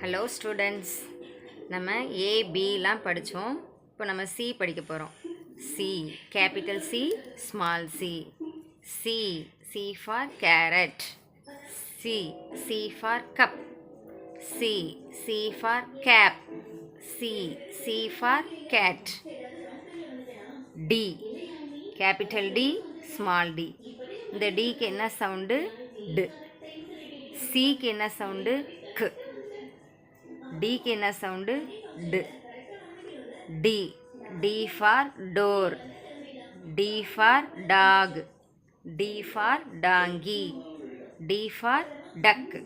Hello students, நம்ம ஏபிலாம் படித்தோம். இப்போ நம்ம சி படிக்க போகிறோம். C, capital C, small C. C, C for carrot. C, C for cup. C, C for cap. C, C for cat. D, capital D, small D. இந்த டிக்கு என்ன sound? To. சிக்கு என்ன சவுண்டு? கு. டிக்கு என்ன சவுண்டு? டு. D, D for door. D for dog. D for donkey. D for duck.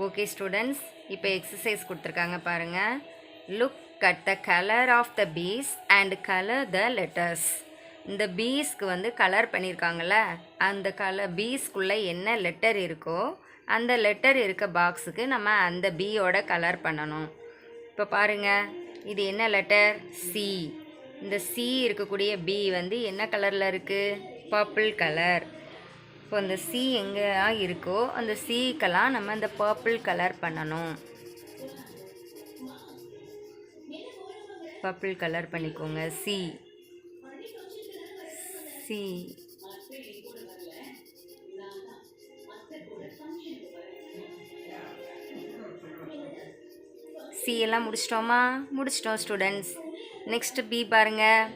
Okay students, இப்போ எக்ஸசைஸ் கொடுத்துருக்காங்க பாருங்கள். Look at the color of the bees and color the letters. இந்த பீஸ்க்கு வந்து கலர் பண்ணியிருக்காங்கள்ல, அந்த பீஸ்க்குள்ளே என்ன லெட்டர் இருக்கோ அந்த லெட்டர் இருக்க பாக்ஸுக்கு நம்ம அந்த பீயோட கலர் பண்ணணும். இப்போ பாருங்கள், இது என்ன லெட்டர்? சி. இந்த சி இருக்கக்கூடிய பி வந்து என்ன கலரில் இருக்குது? Purple colour. இப்போ இந்த சி எங்கே இருக்கோ அந்த சிக்கெல்லாம் நம்ம இந்த பர்பிள் கலர் பண்ணணும். பர்பிள் கலர் பண்ணிக்கோங்க. C, C. சி எல்லாம் முடிச்சிட்டோமா? முடிச்சிட்டோம் ஸ்டூடெண்ட்ஸ். நெக்ஸ்ட் பி பாருங்கள்.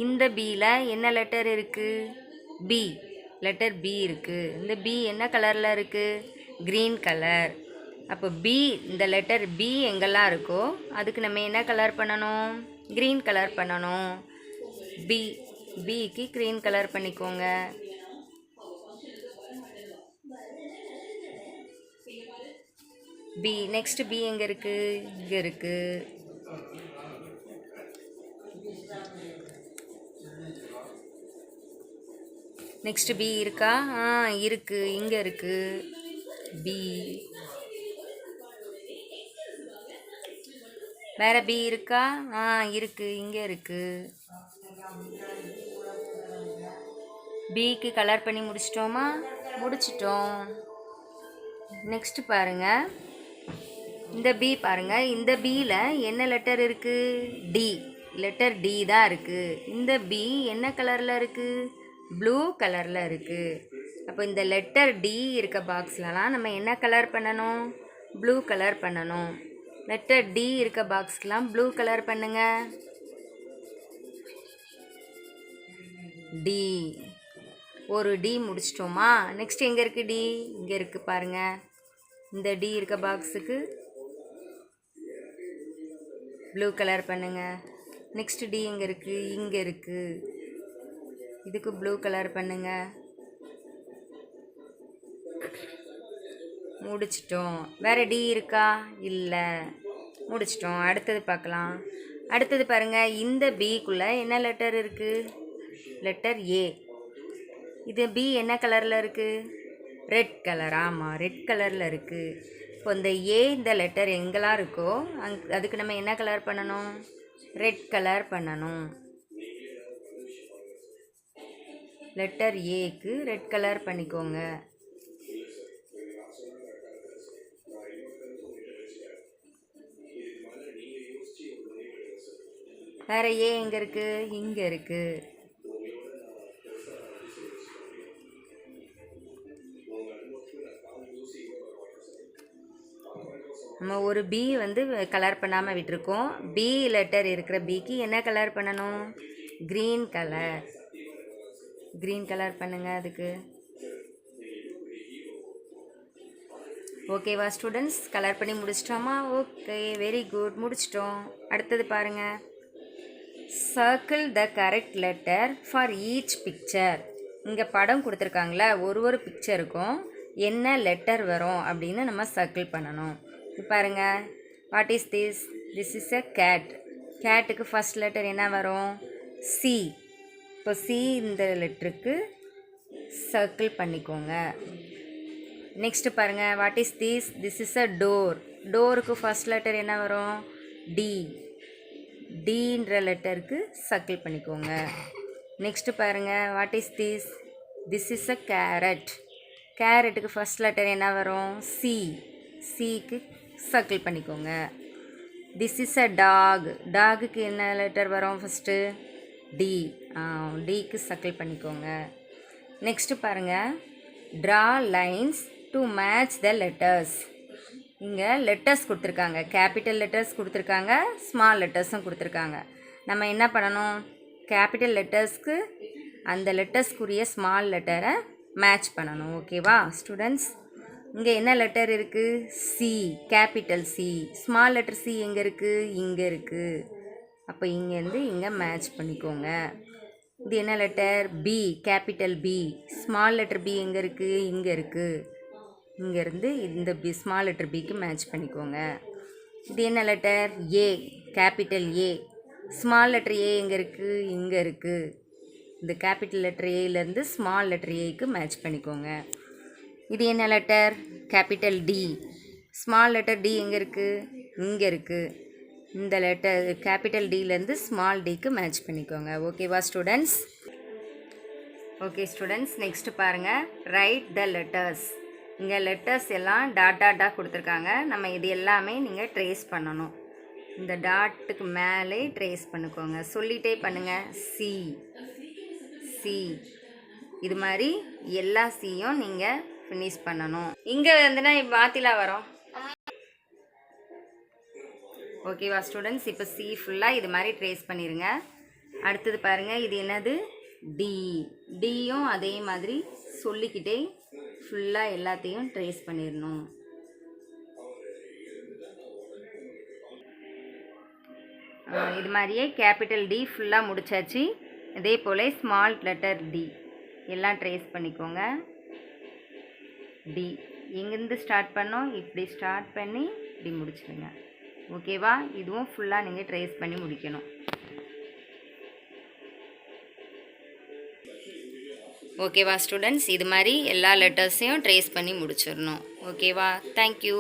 இந்த பியில் என்ன லெட்டர் இருக்குது? பி. லெட்டர் பி இருக்குது. இந்த பி என்ன கலரில் இருக்குது? Green colour. அப்போ பி, இந்த லெட்டர் பி எங்கெல்லாம் இருக்கோ அதுக்கு நம்ம என்ன கலர் பண்ணணும்? க்ரீன் கலர் பண்ணணும். பி, பிக்கு க்ரீன் கலர் பண்ணிக்கோங்க. பி. நெக்ஸ்ட் பி எங்கே இருக்குது? இங்கே இருக்குது. நெக்ஸ்ட் பி இருக்கா? இருக்குது, இங்கே இருக்குது. பி. வேறு பி இருக்கா? இருக்குது, இங்கே இருக்குது. பிக்கு கலர் பண்ணி முடிச்சிட்டோமா? முடிச்சிட்டோம். நெக்ஸ்ட்டு பாருங்கள், இந்த பி பாருங்கள். இந்த பியில் என்ன லெட்டர் இருக்குது? டி. லெட்டர் டி தான் இருக்குது. இந்த பி என்ன கலரில் இருக்குது? ப்ளூ கலரில் இருக்குது. அப்போ இந்த லெட்டர் டி இருக்க பாக்ஸ்லலாம் நம்ம என்ன கலர் பண்ணணும்? ப்ளூ கலர் பண்ணணும். லெட்டர் டி இருக்க பாக்ஸ்க்கெலாம் ப்ளூ கலர் பண்ணுங்க. டி. ஒரு டி முடிச்சிட்டோமா? நெக்ஸ்ட் எங்கே இருக்குது டி? இங்கே இருக்குது பாருங்கள். இந்த டி இருக்க பாக்ஸுக்கு ப்ளூ கலர் பண்ணுங்க. நெக்ஸ்ட் டி எங்கே இருக்குது? இங்கே இருக்குது. இதுக்கு ப்ளூ கலர் பண்ணுங்க. முடிச்சிட்டோம். வேறு டி இருக்கா? இல்லை, முடிச்சிட்டோம். அடுத்தது பார்க்கலாம். அடுத்தது பாருங்கள், இந்த பிக்குள்ளே என்ன லெட்டர் இருக்குது? Letter A. இது பி என்ன கலரில் இருக்குது? Red colour. ஆமாம், ரெட் கலரில் இருக்குது. இப்போ இந்த ஏ இந்த லெட்டர் எங்கெல்லாம் இருக்கோ அதுக்கு நம்ம என்ன கலர் பண்ணணும்? ரெட் கலர் பண்ணணும். லெட்டர் ஏக்கு ரெட் கலர் பண்ணிக்கோங்க. வேறு ஏ எங்கே இருக்குது? இங்கே இருக்குது. நம்ம ஒரு பி வந்து கலர் பண்ணாமல் விட்டுருக்கோம். பி லெட்டர் இருக்கிற பிக்கு என்ன கலர் பண்ணணும்? Green colour. க்ரீன் கலர் பண்ணுங்கள் அதுக்கு. ஓகேவா ஸ்டூடெண்ட்ஸ்? கலர் பண்ணி முடிச்சிட்டோமா? ஓகே, வெரி குட், முடிச்சிட்டோம். அடுத்தது பாருங்கள். Circle the correct letter for each picture. இங்கே படம் கொடுத்துருக்காங்களே, ஒரு பிக்சருக்கும் என்ன லெட்டர் வரும் அப்படின்னு நம்ம சர்க்கிள் பண்ணணும். பாருங்கள், what is this? This is a cat. கேட்டுக்கு ஃபஸ்ட் லெட்டர் என்ன வரும்? சி. இப்போ சி இந்த லெட்டருக்கு சர்க்கிள் பண்ணிக்கோங்க. நெக்ஸ்ட்டு பாருங்கள், what is this? This is a door. டோருக்கு ஃபஸ்ட் லெட்டர் என்ன வரும்? டி. டின்ற லெட்டருக்கு சர்க்கிள் பண்ணிக்கோங்க. நெக்ஸ்ட்டு பாருங்கள், what is this? This is a carrot. கேரட்டுக்கு ஃபர்ஸ்ட் லெட்டர் என்ன வரும்? சி. சிக்கு சர்க்கிள் பண்ணிக்கோங்க. This is a dog. டாகுக்கு என்ன லெட்டர் வரும் ஃபஸ்ட்டு? டி. டிக்கு சர்க்கிள் பண்ணிக்கோங்க. நெக்ஸ்ட்டு பாருங்கள், draw lines to match the letters. இங்கே லெட்டர்ஸ் கொடுத்துருக்காங்க, கேபிட்டல் லெட்டர்ஸ் கொடுத்துருக்காங்க, ஸ்மால் லெட்டர்ஸும் கொடுத்துருக்காங்க. நம்ம என்ன பண்ணணும்? கேபிட்டல் லெட்டர்ஸ்க்கு அந்த லெட்டர்ஸ்க்குரிய ஸ்மால் லெட்டரை மேட்ச் பண்ணணும். ஓகேவா ஸ்டூடெண்ட்ஸ்? இங்கே என்ன லெட்டர் இருக்குது? C, capital C. Small letter C எங்கே இருக்குது? இங்கே இருக்குது. அப்போ இங்கேருந்து இங்கே மேட்ச் பண்ணிக்கோங்க. இது என்ன letter? B, capital B. Small letter B எங்கே இருக்குது? இங்கே இருக்குது. இங்கேருந்து இந்த பி, ஸ்மால் லெட்டர் பிக்கு மேட்ச் பண்ணிக்கோங்க. இது என்ன letter? A, capital A. Small letter A எங்கே இருக்குது? இங்கே இருக்குது. இந்த கேபிட்டல் லெட்டர் ஏலேருந்து ஸ்மால் லெட்டர் ஏக்கு மேட்ச் பண்ணிக்கோங்க. இது என்ன letter? Capital D. Small letter D எங்கே இருக்குது? இங்கே இருக்குது. இந்த லெட்டர் கேபிட்டல் டிலேருந்து ஸ்மால் டிக்கு மேட்ச் பண்ணிக்கோங்க. ஓகேவா ஸ்டூடெண்ட்ஸ்? ஓகே ஸ்டூடெண்ட்ஸ், நெக்ஸ்ட்டு பாருங்கள், ரைட் த லெட்டர்ஸ். இங்கே லெட்டர்ஸ் எல்லாம் டாட் டாட்டாக கொடுத்துருக்காங்க. நம்ம இது எல்லாமே நீங்கள் ட்ரேஸ் பண்ணணும். இந்த டாட்டுக்கு மேலே ட்ரேஸ் பண்ணிக்கோங்க. சொல்லிகிட்டே பண்ணுங்கள். C, C. இது மாதிரி எல்லா சியும் நீங்கள் ஃபினிஷ் பண்ணணும். இங்கே வந்துன்னா மாத்திலா வரும். ஓகேவா ஸ்டூடெண்ட்ஸ்? இப்போ சி ஃபுல்லாக இது மாதிரி ட்ரேஸ் பண்ணிடுங்க. அடுத்தது பாருங்கள், இது என்னது? டி. டியும் அதே மாதிரி சொல்லிக்கிட்டே ஃபுல்லாக எல்லாத்தையும் ட்ரேஸ் பண்ணிடணும். இது மாதிரியே கேபிட்டல் டி ஃபுல்லாக முடிச்சாச்சு. இதே போல் ஸ்மால் லெட்டர் டி எல்லாம் ட்ரேஸ் பண்ணிக்கோங்க. டி எங்கேருந்து ஸ்டார்ட் பண்ணோம்? இப்படி ஸ்டார்ட் பண்ணி இப்படி முடிச்சிடுங்க. ஓகேவா? இதுவும் ஃபுல்லாக நீங்கள் ட்ரேஸ் பண்ணி முடிக்கணும். ஓகேவா ஸ்டூடெண்ட்ஸ்? இது மாதிரி எல்லா லெட்டர்ஸையும் ட்ரேஸ் பண்ணி முடிச்சிடணும். ஓகேவா? தேங்க்யூ.